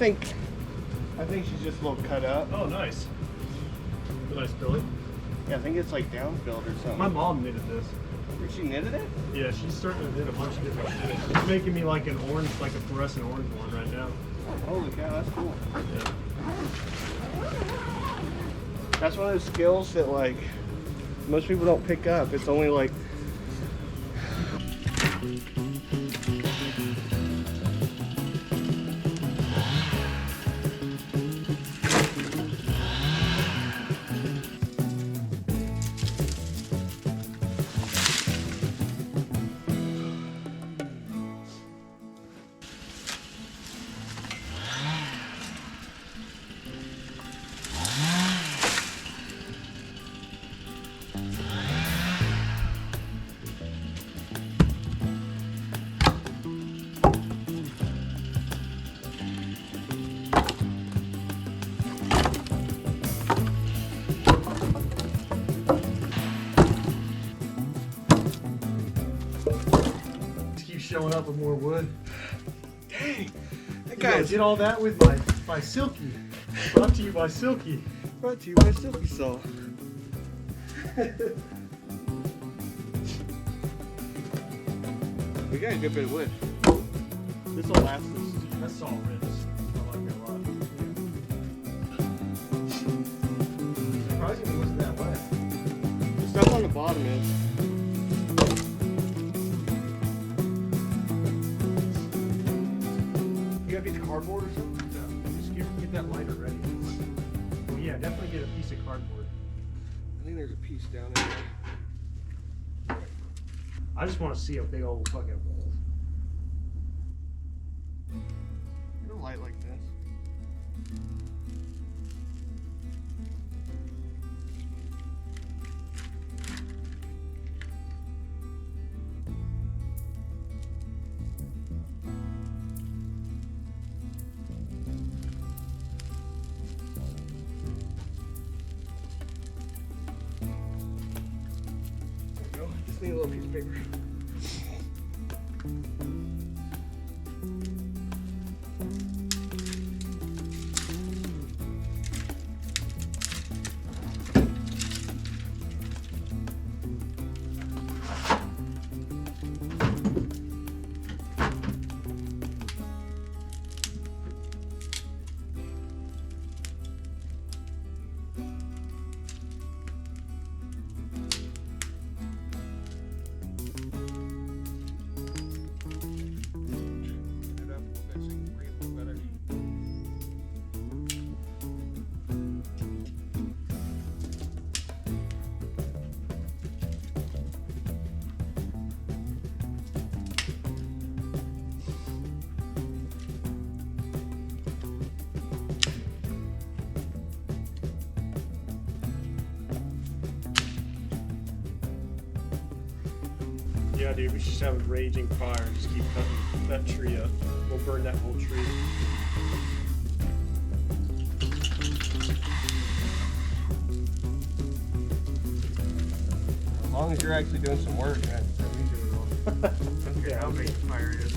think she's just a little cut up. Oh, nice. Nice Billy. Yeah, I think it's like downfilled or something. My mom knitted this. She knitted it? Yeah, she's starting to knit a bunch of different shit. She's making me like an orange, like a fluorescent orange one right now. Holy cow, that's cool. Yeah. That's one of those skills that like most people don't pick up. It's only like Showing up with more wood. dang. That Guys, did all that with my Silky. Brought to you by Silky. Brought to you by Silky Saw. We got a good bit of wood. This will last us. That's all rips. I like it a lot. Surprisingly, it wasn't that wet. The stuff on the bottom is. Cardboard or something? No, just get that lighter ready. Well, yeah, definitely get a piece of cardboard. I think there's a piece down in there. I just want to see a big old fucking hole. Get a light like this. Just need a little piece of paper. Yeah, dude, we should just have a raging fire and just keep cutting that tree up. We'll burn that whole tree. As long as you're actually doing some work, man. I don't care how big the fire is.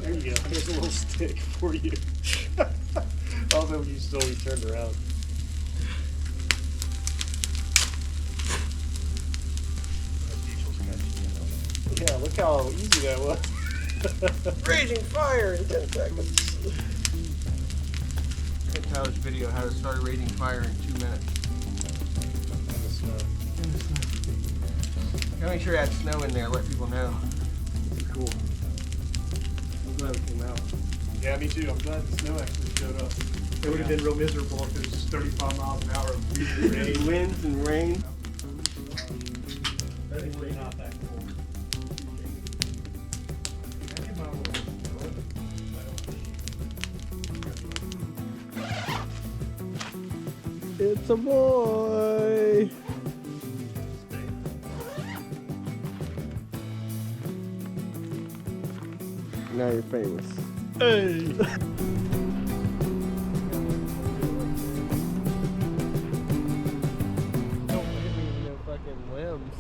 There you go. Here's a little stick for you. Also, you still be turned around. Yeah, look how easy that was. Raging fire in 10 seconds. I think Tyler's video how to start a raging fire in 2 minutes. In the snow. Gotta make sure you add snow in there, let people know. Cool. I'm glad it came out. Yeah, me too. I'm glad the snow actually showed up. It would have been real miserable if it was 35 miles an hour of freezing rain. Winds and rain. Technically not that cool. It's a boy. Now you're famous. Hey! Don't leave me no fucking limbs.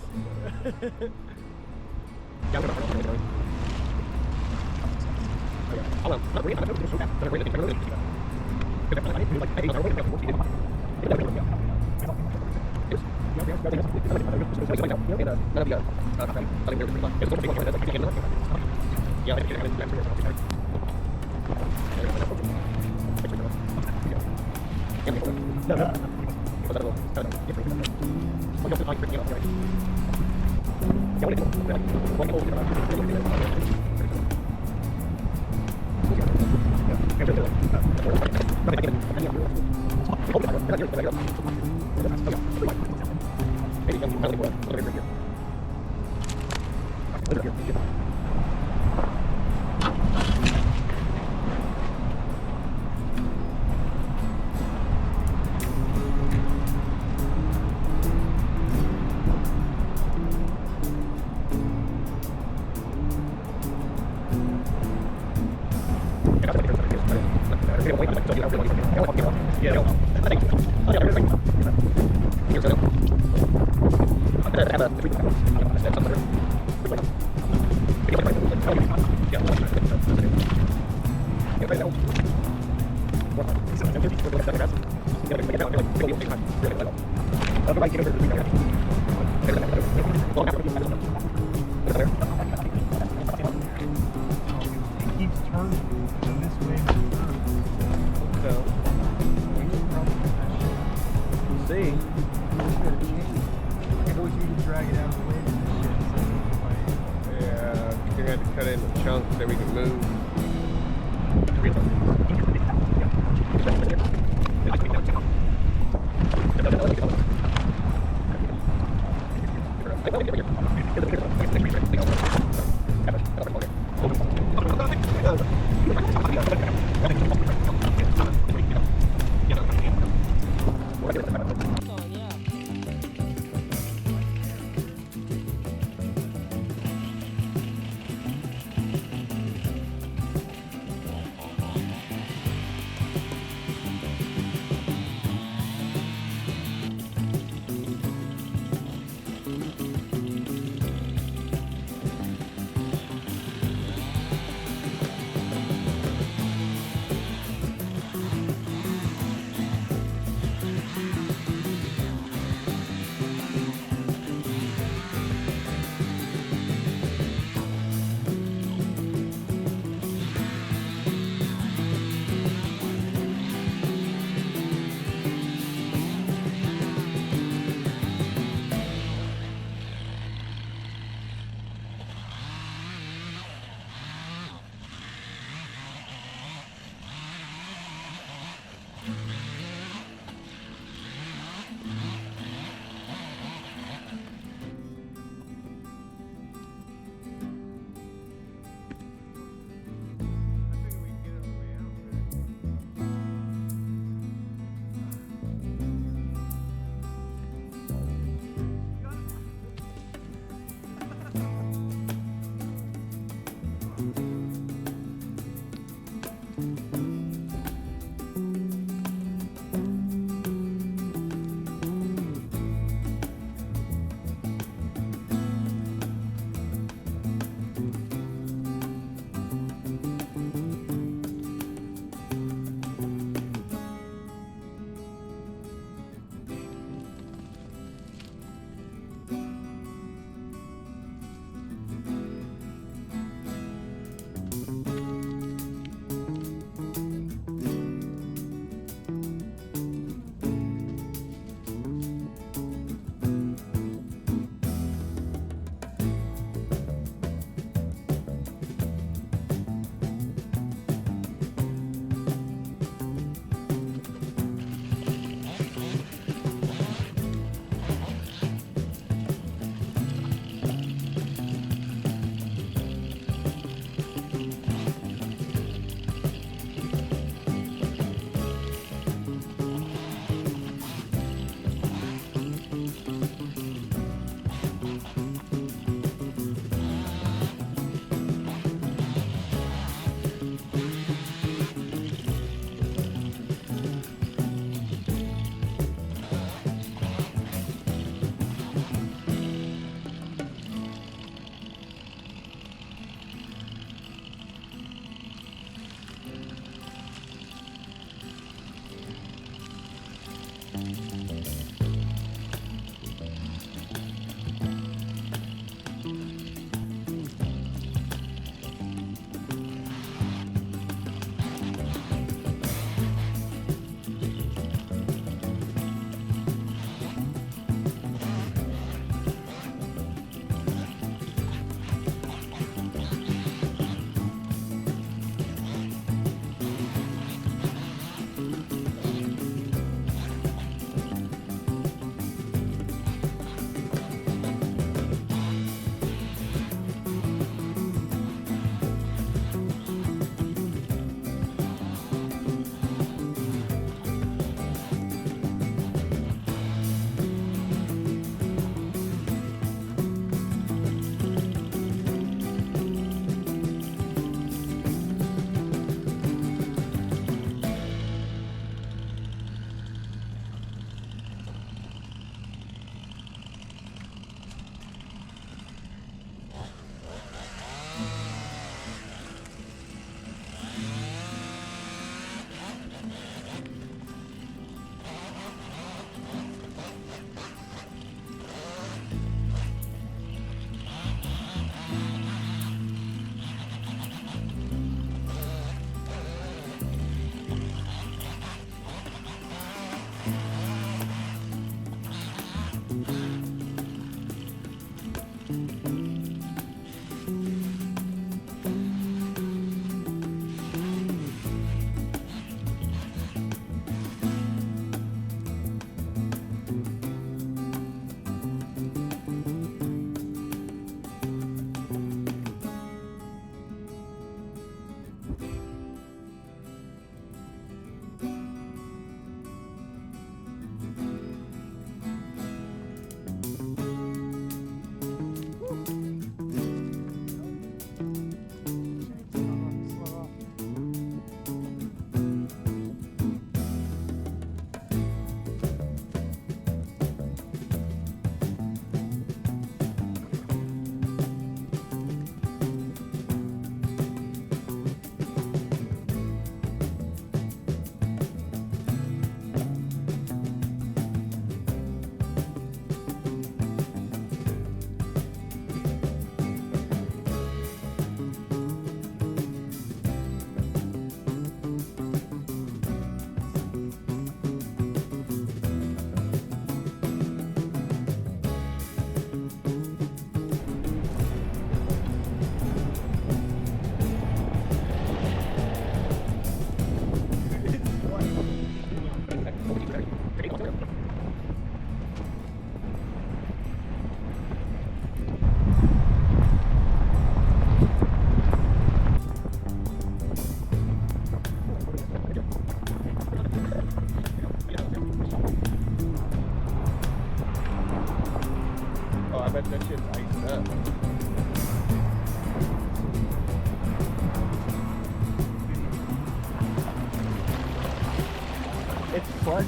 what?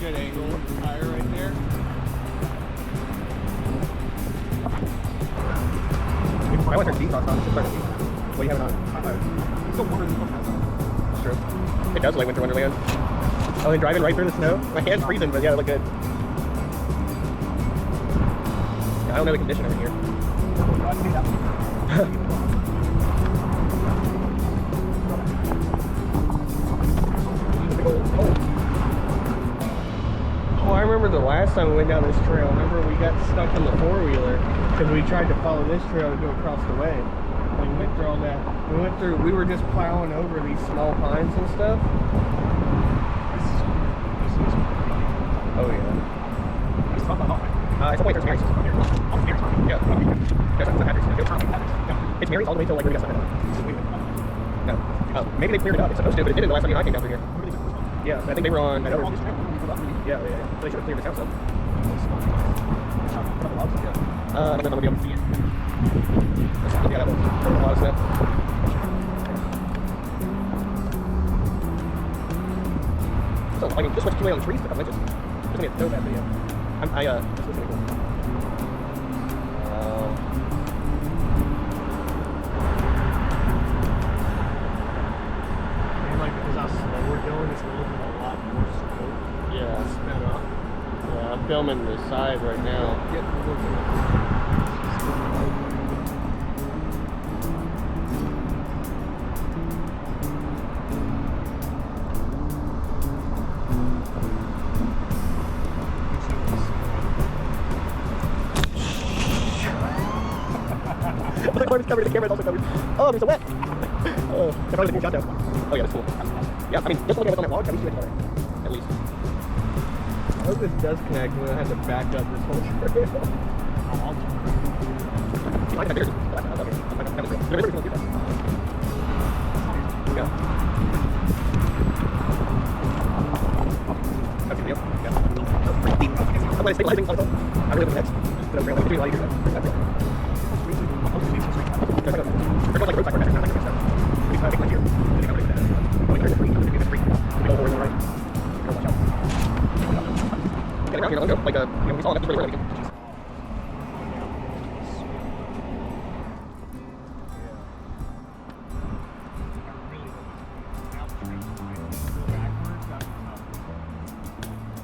Good angle with the tire right there. I want to turn the defrost on. Just start the defrost. What do you have it on? It's still warmer than the book has on. It's true. It does like Winter Wonderland. Oh, and driving right through the snow. My hand's freezing, but yeah, it look good. Yeah, I don't know the condition over here. Oh, I remember the last time we went down this trail. Remember we got stuck on the four-wheeler because we tried to follow this trail to go across the way. We went through all that. We were just plowing over these small pines and stuff. Oh yeah. It's not only there's Mary's. Yeah. It's Mary's all the way till like where we got stuck. No. Maybe they cleared it up. It's supposed to, but it didn't the last time you and I came down through here. Yeah, I think they were on. Yeah. Yeah. They should have cleared this out. So. I don't know if I'm gonna be able to see it. Yeah, that was a lot of stuff. So, I mean, just what's accumulating on the trees stuff. Just gonna be a so bad video. This is really cool. And like, because how slow we're going, it's going to look a lot more slow. Yeah. Sped up. Yeah, I'm filming the side right now. The corner's covered, the camera's also covered. Oh, there's a wet. Oh, I probably didn't shot down. Oh yeah, that's cool. Yeah, I mean, just looking at what's on that log, at least you get it. At least. I hope this does connect. We're gonna have to back up this whole trail. I like that beard. I love it. Yeah. That's good deal. Yeah. Pretty deep. I'm going to stabilizing on the phone. I really look at the next. So, like, a lot easier. That's it. There's like a roadside for that. Not like a stuff. We take my gear. We take out that. We turn the free. We get free. We go over the right. Watch out. Get around here. Let's go. Like, we saw enough to really where we can.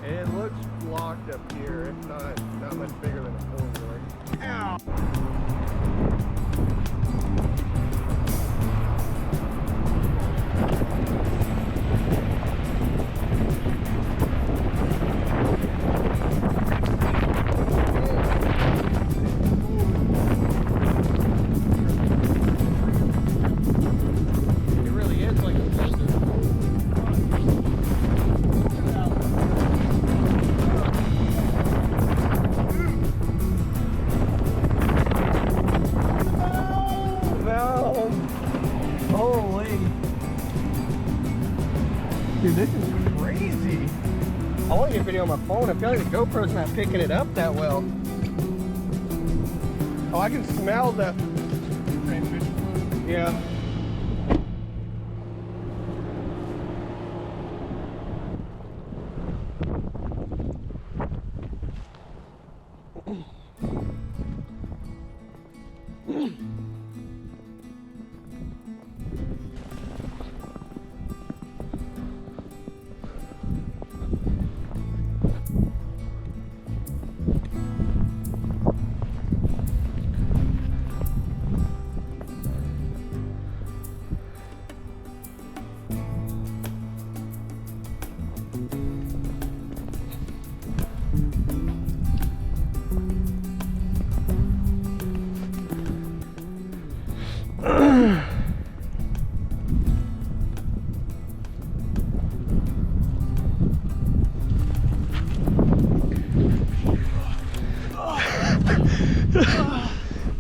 It looks blocked up here. It's not much bigger than a four-wheeler. Ow! It really is like a blizzard. Dude, this is crazy. I want to get a video on my phone. I feel like the GoPro's not picking it up that well. Oh, I can smell the transmission. Yeah.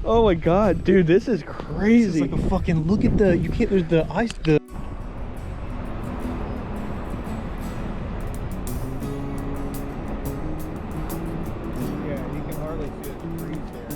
Oh my god, dude, this is crazy. It's like a fucking, look at the, you can't, there's the ice, the... Yeah, you can hardly see it freeze there.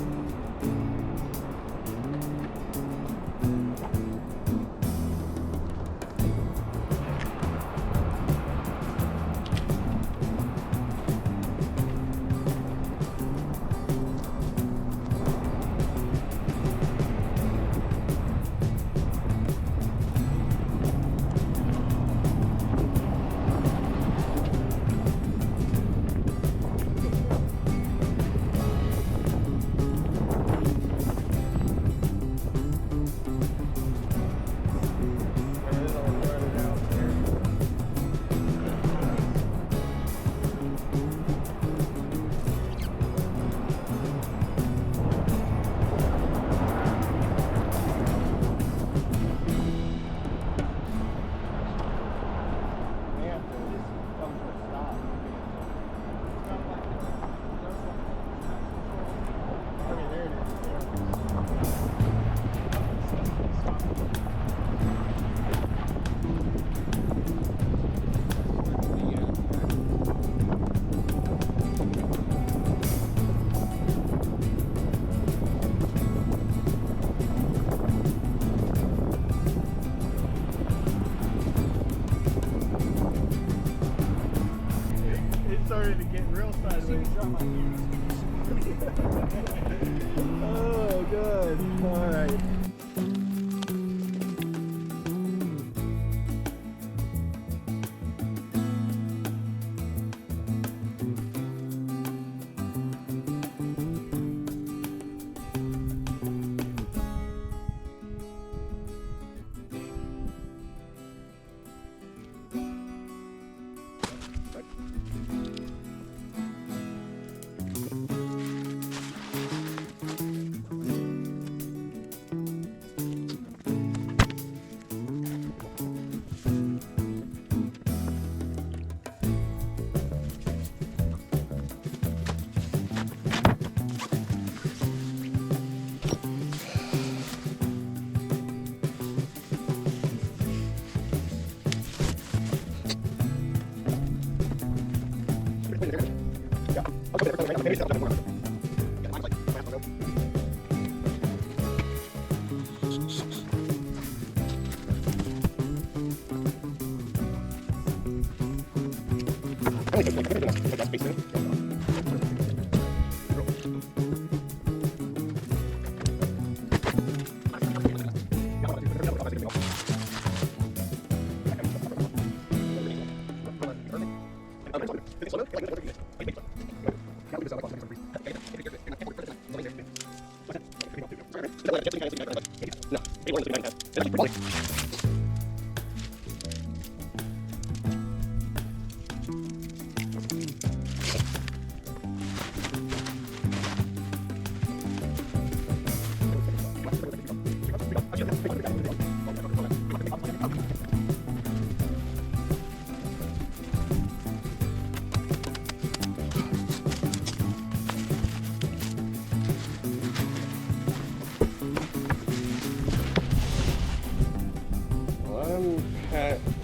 Oh, good. All right.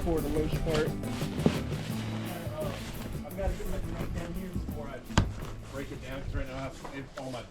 For the most part. I've got to get my drink down here before I break it down because right now I have all my